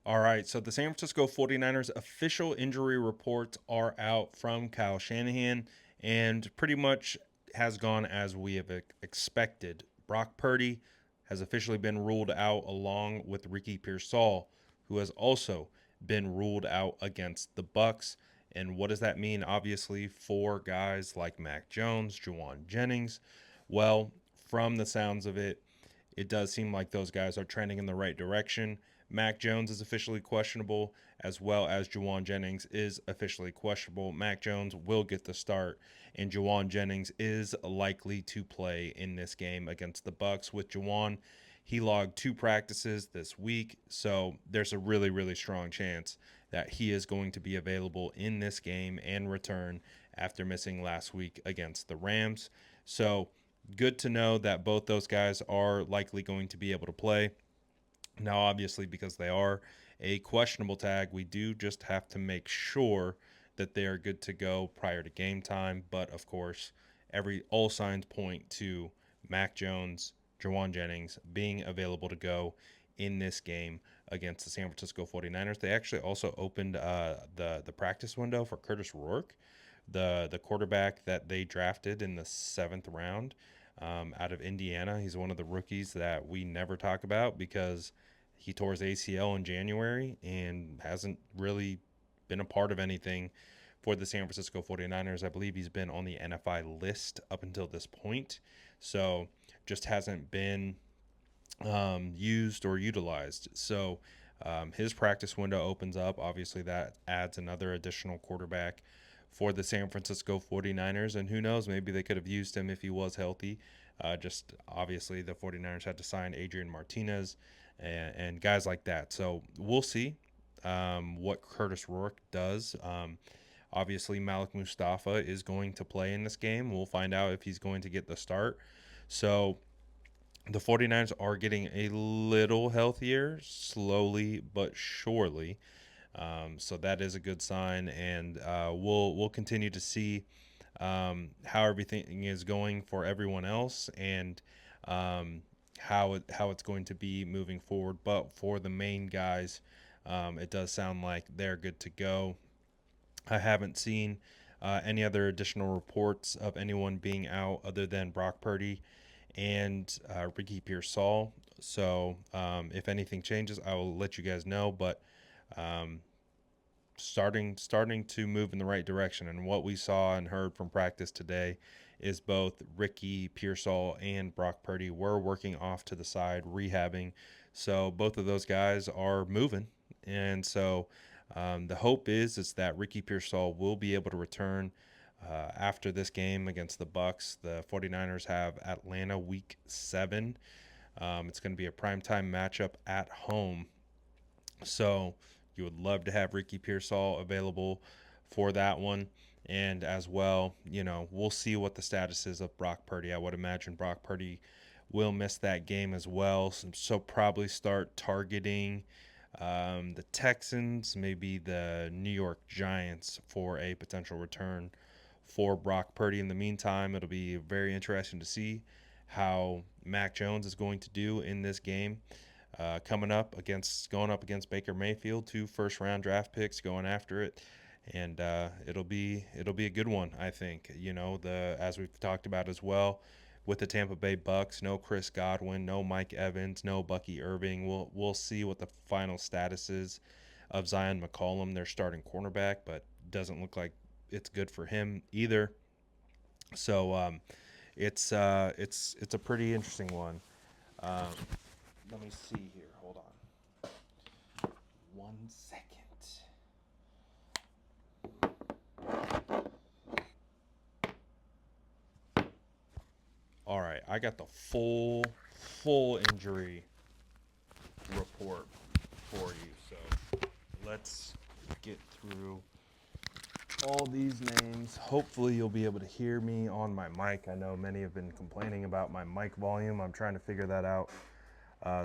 All right, so the San Francisco 49ers official injury reports are out from Kyle Shanahan and pretty much has gone as we have expected. Brock Purdy has officially been ruled out along with Ricky Pearsall, who has also been ruled out against the Bucs. And what does that mean obviously for guys like Mac Jones, Jauan Jennings? Well, from the sounds of it, it does seem like those guys are trending in the right direction. Mac Jones is officially questionable, as well as Jauan Jennings is officially questionable. Mac Jones will get the start, and Jauan Jennings is likely to play in this game against the Bucs. With Jauan, he logged 2 practices this week, so there's a really, really strong chance that he is going to be available in this game and return after missing last week against the Rams. So good to know that both those guys are likely going to be able to play. Now, obviously, because they are a questionable tag, we do just have to make sure that they are good to go prior to game time. But of course, all signs point to Mac Jones, Jauan Jennings being available to go in this game against the San Francisco 49ers. They actually also opened the practice window for Curtis Rourke, the quarterback that they drafted in the 7th round out of Indiana. He's one of the rookies that we never talk about because he tore his ACL in January and hasn't really been a part of anything for the San Francisco 49ers. I believe he's been on the NFI list up until this point. So just hasn't been used or utilized. So his practice window opens up. Obviously, that adds another additional quarterback for the San Francisco 49ers. And who knows, maybe they could have used him if he was healthy. Just obviously, the 49ers had to sign Adrian Martinez and guys like that. So we'll see what Curtis Rourke does. Obviously, Malik Mustafa is going to play in this game. We'll find out if he's going to get the start. So the 49ers are getting a little healthier, slowly but surely. So that is a good sign, and we'll continue to see how everything is going for everyone else and how it's going to be moving forward. But for the main guys, it does sound like they're good to go. I haven't seen any other additional reports of anyone being out other than Brock Purdy and Ricky Pearsall. So if anything changes, I will let you guys know. But um, starting to move in the right direction. And what we saw and heard from practice today is both Ricky Pearsall and Brock Purdy were working off to the side, rehabbing. So both of those guys are moving. And so the hope is that Ricky Pearsall will be able to return after this game against the Bucs. The 49ers have Atlanta week 7. It's going to be a primetime matchup at home. So you would love to have Ricky Pearsall available for that one. And as well, we'll see what the status is of Brock Purdy. I would imagine Brock Purdy will miss that game as well. So probably start targeting the Texans, maybe the New York Giants for a potential return for Brock Purdy. In the meantime, it'll be very interesting to see how Mac Jones is going to do in this game. Going up against Baker Mayfield, 2 first-round draft picks going after it, and it'll be a good one, I think. As we've talked about as well, with the Tampa Bay Bucs, no Chris Godwin, no Mike Evans, no Bucky Irving. We'll see what the final status is of Zion McCollum, their starting cornerback, but doesn't look like it's good for him either. So it's a pretty interesting one. Um, Let me see here. Hold on. 1 second. All right, I got the full injury report for you. So let's get through all these names. Hopefully you'll be able to hear me on my mic. I know many have been complaining about my mic volume. I'm trying to figure that out.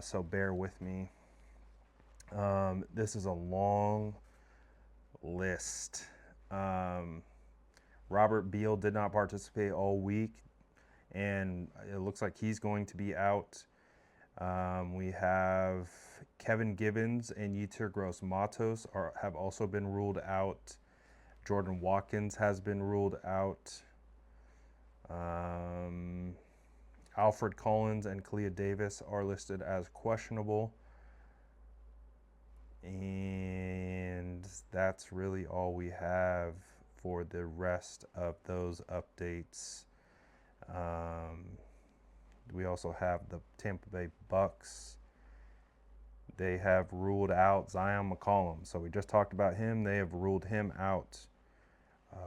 So bear with me. This is a long list. Um, Robert Beal did not participate all week, and it looks like he's going to be out. We have Kevin Gibbons and Yetur Gross Matos have also been ruled out. Jordan Watkins has been ruled out. Um, Alfred Collins and Kalia Davis are listed as questionable. And that's really all we have for the rest of those updates. We also have the Tampa Bay Bucs. They have ruled out Zion McCollum. So we just talked about him. They have ruled him out.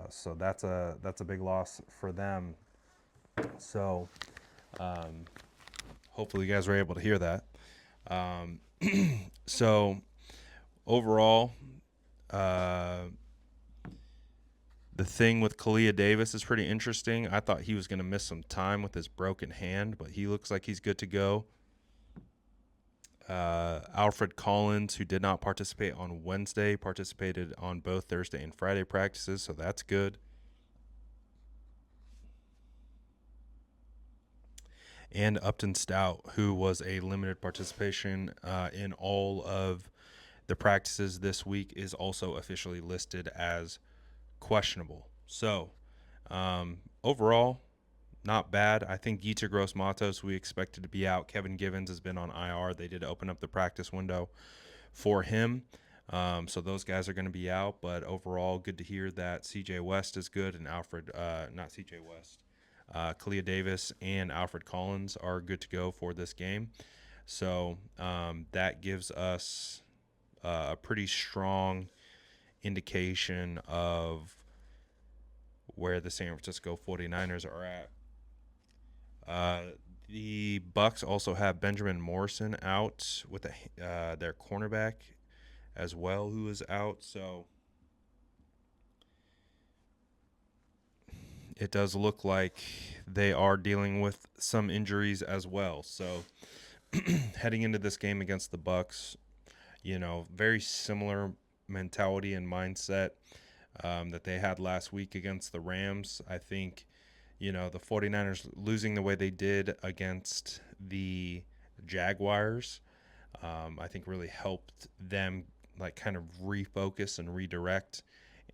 So that's a big loss for them. So hopefully you guys were able to hear that. So overall, the thing with Kalia Davis is pretty interesting. I thought he was going to miss some time with his broken hand, but he looks like he's good to go. Alfred Collins, who did not participate on Wednesday, participated on both Thursday and Friday practices, so that's good. And Upton Stout, who was a limited participation in all of the practices this week, is also officially listed as questionable. So, overall, not bad. I think Yetur Gross Matos, we expected to be out. Kevin Givens has been on IR. They did open up the practice window for him. So those guys are going to be out. But overall, good to hear that CJ West is good and not CJ West, Kalia Davis and Alfred Collins are good to go for this game. So that gives us a pretty strong indication of where the San Francisco 49ers are at. The Bucs also have Benjamin Morrison out with their cornerback as well, who is out. So it does look like they are dealing with some injuries as well. So heading into this game against the Bucs, very similar mentality and mindset that they had last week against the Rams. I think the 49ers losing the way they did against the Jaguars, I think really helped them kind of refocus and redirect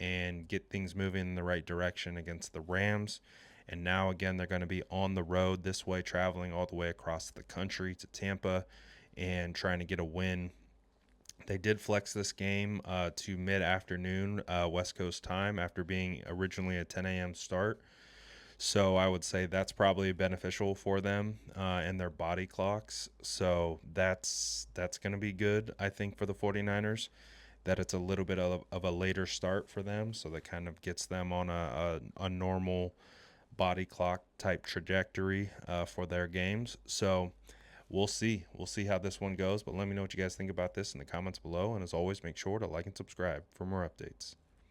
and get things moving in the right direction against the Rams. And now again, they're going to be on the road this way, traveling all the way across the country to Tampa and trying to get a win. They did flex this game to mid-afternoon West Coast time after being originally a 10 a.m. start. So I would say that's probably beneficial for them and their body clocks. So that's going to be good, I think, for the 49ers, that it's a little bit of a later start for them. So that kind of gets them on a normal body clock type trajectory for their games. So we'll see. We'll see how this one goes. But let me know what you guys think about this in the comments below. And as always, make sure to like and subscribe for more updates.